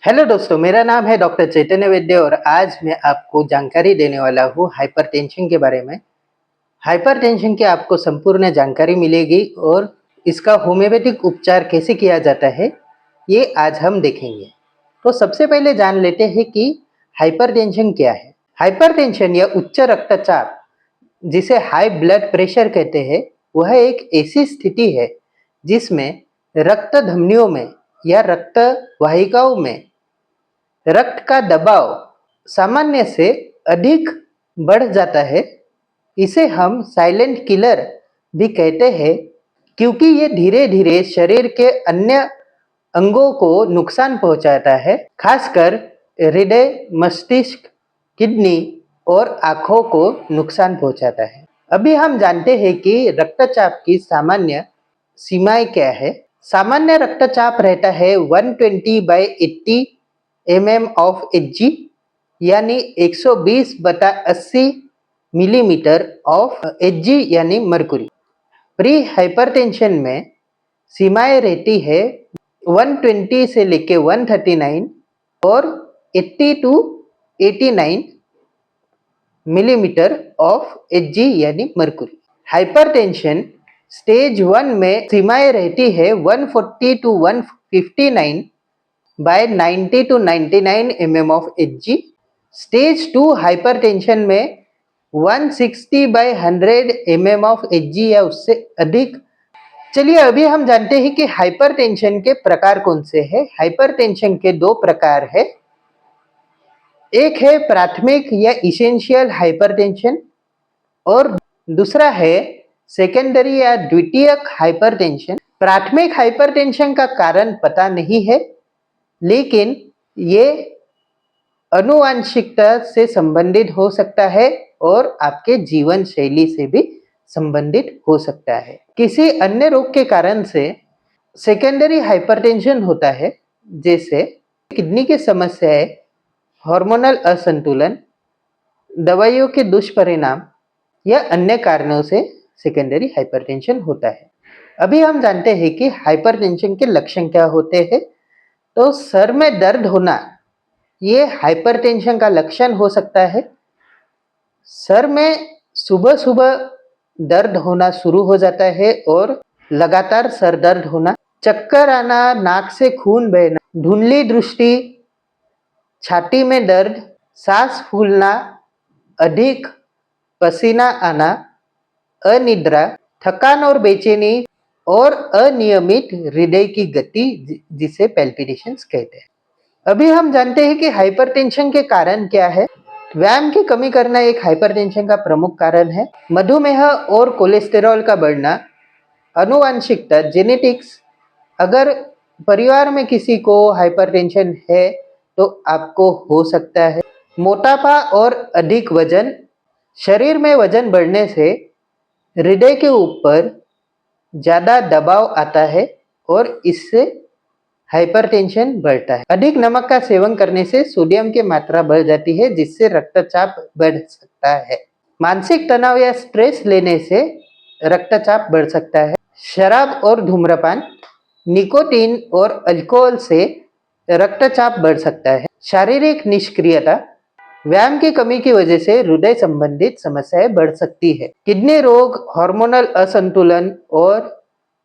Hello दोस्तों, मेरा नाम है डॉक्टर चैतन्य वैद्य और आज मैं आपको जानकारी देने वाला हूँ हाइपरटेंशन के बारे में। हाइपरटेंशन की आपको संपूर्ण जानकारी मिलेगी और इसका होम्योपैथिक उपचार कैसे किया जाता है, ये आज हम देखेंगे। तो सबसे पहले जान लेते हैं कि हाइपरटेंशन क्या है। हाइपरटेंशन या उच्च रक्तचाप, जिसे हाई ब्लड प्रेशर कहते हैं, वह एक ऐसी स्थिति है जिसमें रक्त धमनियों में या रक्त वाहिकाओं में रक्त का दबाव सामान्य से अधिक बढ़ जाता है। इसे हम साइलेंट किलर भी कहते हैं क्योंकि ये धीरे धीरे शरीर के अन्य अंगों को नुकसान पहुंचाता है, खासकर हृदय, मस्तिष्क, किडनी और आंखों को नुकसान पहुंचाता है। अभी हम जानते हैं कि रक्तचाप की सामान्य सीमाएं क्या है। सामान्य रक्तचाप रहता है 120/80 mm of Hg, यानी 120/80 मिलीमीटर ऑफ Hg यानी मरकुरी। प्री हाइपरटेंशन में सीमाएं रहती है 120 से लेके 139 और 80 to 89 मिलीमीटर ऑफ Hg यानी मरकुरी। हाइपरटेंशन स्टेज 1 में सीमाएं रहती है 140 to 159 by 90 to 99 mm of Hg। Stage 2 hypertension में 160/100 mm of Hg या उससे अधिक। चलिए अभी हम जानते हैं कि हाइपरटेंशन के प्रकार कौन से हैं। हाइपरटेंशन के दो प्रकार है। एक है प्राथमिक या इसेंशियल हाइपरटेंशन और दूसरा है सेकेंडरी या द्वितीयक हाइपरटेंशन। प्राथमिक हाइपरटेंशन का कारण पता नहीं है, लेकिन ये आनुवांशिकता से संबंधित हो सकता है और आपके जीवन शैली से भी संबंधित हो सकता है। किसी अन्य रोग के कारण से सेकेंडरी हाइपरटेंशन होता है, जैसे किडनी की समस्याएं, हार्मोनल असंतुलन, दवाइयों के दुष्परिणाम या अन्य कारणों से सेकेंडरी हाइपरटेंशन होता है। अभी हम जानते हैं कि हाइपरटेंशन के लक्षण क्या होते हैं। तो सर में दर्द होना, ये हाइपरटेंशन का लक्षण हो सकता है। सर में सुबह सुबह दर्द होना शुरू हो जाता है और लगातार सर दर्द होना, चक्कर आना, नाक से खून बहना, धुंधली दृष्टि, छाती में दर्द, सांस फूलना, अधिक पसीना आना, अनिद्रा, थकान और बेचैनी और अनियमित हृदय की गति, जिसे पैल्पिटेशंस कहते हैं। अभी हम जानते हैं कि हाइपरटेंशन के कारण क्या है। व्यायाम की कमी करना एक हाइपरटेंशन का प्रमुख कारण है। मधुमेह और कोलेस्टेरॉल का बढ़ना, आनुवांशिकता, जेनेटिक्स। अगर परिवार में किसी को हाइपरटेंशन है तो आपको हो सकता है। मोटापा और अधिक वजन, शरीर में वजन बढ़ने से हृदय के ऊपर ज़्यादा दबाव आता है और इससे हाइपरटेंशन बढ़ता है। अधिक नमक का सेवन करने से सोडियम की मात्रा बढ़ जाती है, जिससे रक्तचाप बढ़ सकता है। मानसिक तनाव या स्ट्रेस लेने से रक्तचाप बढ़ सकता है। शराब और धूम्रपान, निकोटीन और अल्कोहल से रक्तचाप बढ़ सकता है। शारीरिक निष्क्रियता, व्यायाम की कमी की वजह से हृदय संबंधित समस्याएं बढ़ सकती है। किडनी रोग, हार्मोनल असंतुलन और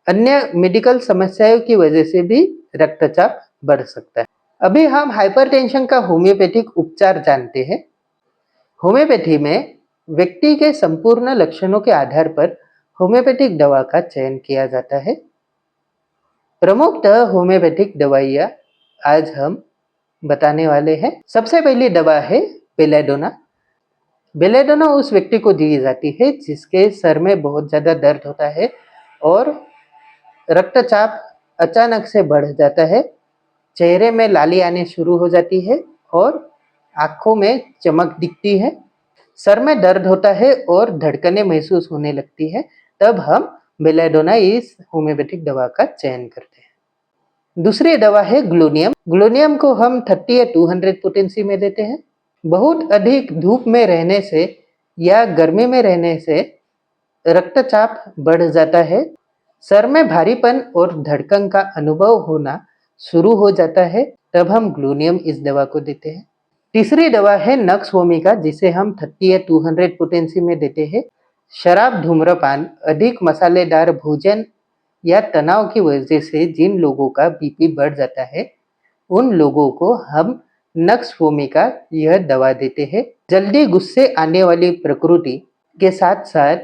अन्य मेडिकल समस्याओं की वजह से भी रक्तचाप बढ़ सकता है। अभी हम हाइपरटेंशन का होम्योपैथिक उपचार जानते हैं। होम्योपैथी में व्यक्ति के संपूर्ण लक्षणों के आधार पर होम्योपैथिक दवा का चयन किया जाता है। प्रमुखतः होम्योपैथिक दवाइयाँ आज हम बताने वाले हैं। सबसे पहली दवा है बेलेडोना। बेलेडोना उस व्यक्ति को दी जाती है जिसके सर में बहुत ज़्यादा दर्द होता है और रक्तचाप अचानक से बढ़ जाता है, चेहरे में लाली आने शुरू हो जाती है और आँखों में चमक दिखती है, सर में दर्द होता है और धड़कनें महसूस होने लगती है। तब हम बेलेडोना इस होम्योपैथिक दवा का चयन करते हैं। दूसरी दवा है ग्लूनियम। ग्लूनियम को हम 30 या 200 पोटेंसी में देते हैं। बहुत अधिक धूप में रहने से या गर्मी में रहने से रक्तचाप बढ़ जाता है, सर में भारीपन और धड़कन का अनुभव होना शुरू हो जाता है, तब हम ग्लूनियम इस दवा को देते हैं। तीसरी दवा है नक्स वोमिका, जिसे हम 30 या 200 पोटेंसी में देते हैं। शराब, धूम्रपान, अधिक मसालेदार भोजन या तनाव की वजह से जिन लोगों का बीपी बढ़ जाता है, उन लोगों को हम नक्स वोमिका यह दवा देते हैं। जल्दी गुस्से आने वाली प्रकृति के साथ साथ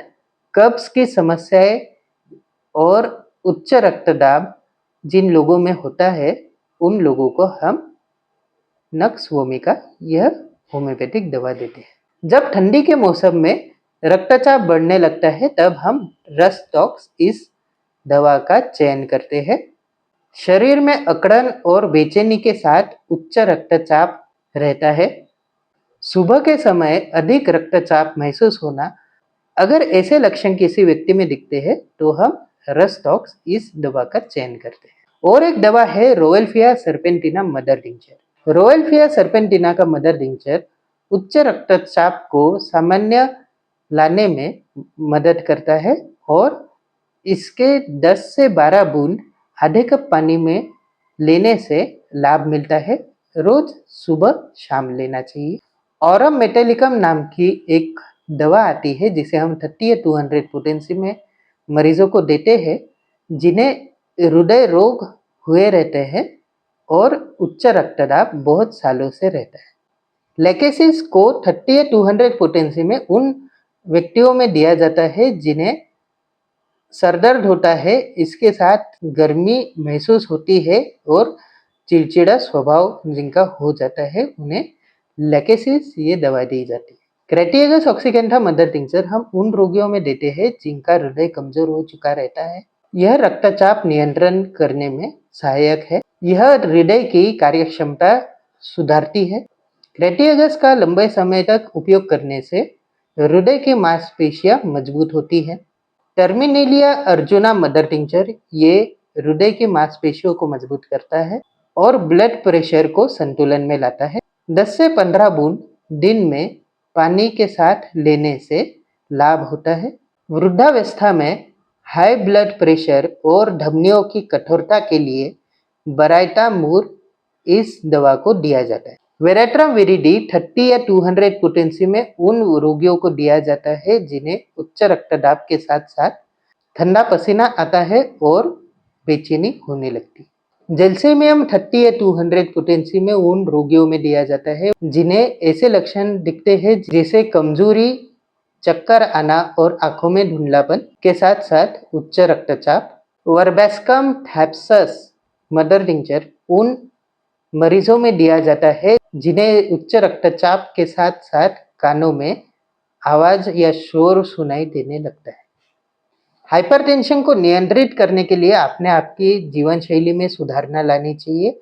कब्ज की समस्याएं और उच्च रक्तदाब जिन लोगों में होता है, उन लोगों को हम नक्स वोमिका यह होम्योपैथिक दवा देते हैं। जब ठंडी के मौसम में रक्तचाप बढ़ने लगता है, तब हम रसटॉक्स इस दवा का चयन करते हैं। शरीर में अकड़न और बेचैनी के साथ उच्च रक्तचाप रहता है। सुबह के समय अधिक रक्तचाप महसूस होना, अगर ऐसे लक्षण किसी व्यक्ति में दिखते हैं तो हम रसटॉक्स इस दवा का चयन करते हैं। और एक दवा है रोएल्फिया सर्पेंटिना मदर टिंचर। रोएल्फिया सर्पेंटिना का मदर टिंचर उच्च रक्तचाप को सामान्य लाने में मदद करता है और इसके 10 से 12 बूंद आधे कप पानी में लेने से लाभ मिलता है। रोज सुबह शाम लेना चाहिए। ऑरम मेटेलिकम नाम की एक दवा आती है, जिसे हम 30 या 200 पोटेंसी में मरीजों को देते हैं, जिन्हें हृदय रोग हुए रहते हैं और उच्च रक्तदाब बहुत सालों से रहता है। लेकेसिस को 30 या 200 पोटेंसी में उन व्यक्तियों में दिया जाता है जिन्हें सरदर्द होता है, इसके साथ गर्मी महसूस होती है और चिड़चिड़ा स्वभाव जिनका हो जाता है, उन्हें लेकेसिस ये दवा दी जाती है। क्रेटिएगस ऑक्सीकेंथा मदर टिंचर हम उन रोगियों में देते हैं जिनका हृदय कमजोर हो चुका रहता है। यह रक्तचाप नियंत्रण करने में सहायक है। यह हृदय की कार्यक्षमता सुधारती है। क्रेटिएगस का लंबे समय तक उपयोग करने से हृदय की मांसपेशियां मजबूत होती है। टर्मिनेलिया अर्जुना मदर टिंचर ये हृदय की मांसपेशियों को मजबूत करता है और ब्लड प्रेशर को संतुलन में लाता है। 10 से 15 बूंद दिन में पानी के साथ लेने से लाभ होता है। वृद्धावस्था में हाई ब्लड प्रेशर और धमनियों की कठोरता के लिए बराइटामूर इस दवा को दिया जाता है। वेरेट्रम विरिडी 30 या 200 पोटेंसी में उन रोगियों को दिया जाता है जिन्हें उच्च रक्तदाब के साथ साथ ठंडा पसीना आता है और बेचैनी होने लगती है। जेल्सेमियम 30 या 200 पोटेंसी में उन रोगियों में दिया जाता है जिन्हें ऐसे लक्षण दिखते हैं जैसे कमजोरी, चक्कर आना और आंखों में धुंधलापन के साथ साथ उच्च रक्तचाप। वर्बेस्कम थैप्सस मदर टिंचर उन मरीजों में दिया जाता है जिन्हें उच्च रक्तचाप के साथ साथ कानों में आवाज या शोर सुनाई देने लगता है। हाइपरटेंशन को नियंत्रित करने के लिए आपने आपकी जीवन शैली में सुधारना लानी चाहिए।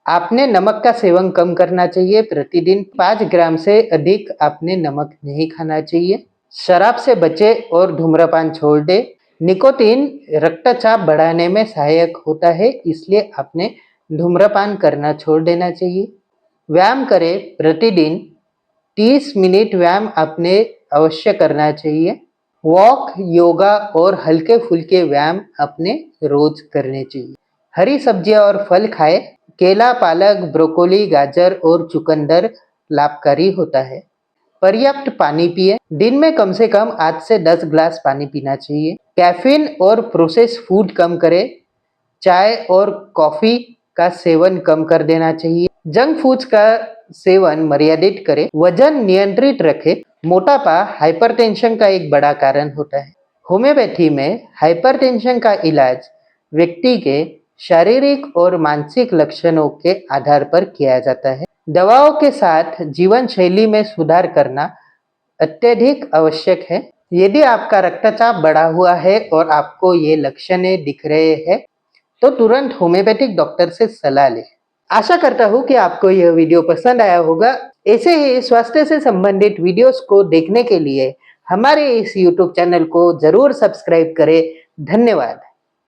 आपने नमक का सेवन कम करना चाहिए। प्रतिदिन 5 ग्राम से अधिक आपने नमक नहीं खाना चाहिए। शराब से बचे और धूम्रपान छोड़ दे। निकोटीन रक्तचाप बढ़ाने में सहायक होता है, इसलिए आपने धूम्रपान करना छोड़ देना चाहिए। व्यायाम करें। प्रतिदिन 30 मिनट व्यायाम आपने अवश्य करना चाहिए। वॉक, योगा और हल्के फुल्के व्यायाम अपने रोज करने चाहिए। हरी सब्जियां और फल खाएं। केला, पालक, ब्रोकोली, गाजर और चुकंदर लाभकारी होता है। पर्याप्त पानी पिए। दिन में कम से कम 8 से 10 ग्लास पानी पीना चाहिए। कैफीन और प्रोसेस्ड फूड कम करें। चाय और कॉफी का सेवन कम कर देना चाहिए। जंक फूड्स का सेवन मर्यादित करें। वजन नियंत्रित रखें। मोटापा हाइपरटेंशन का एक बड़ा कारण होता है। होम्योपैथी में हाइपरटेंशन का इलाज व्यक्ति के शारीरिक और मानसिक लक्षणों के आधार पर किया जाता है। दवाओं के साथ जीवन शैली में सुधार करना अत्यधिक आवश्यक है। यदि आपका रक्तचाप बढ़ा हुआ है और आपको ये लक्षण दिख रहे हैं, तो तुरंत होम्योपैथिक डॉक्टर से सलाह लें। आशा करता हूँ कि आपको यह वीडियो पसंद आया होगा। ऐसे ही स्वास्थ्य से संबंधित वीडियोस को देखने के लिए हमारे इस YouTube चैनल को जरूर सब्सक्राइब करें। धन्यवाद।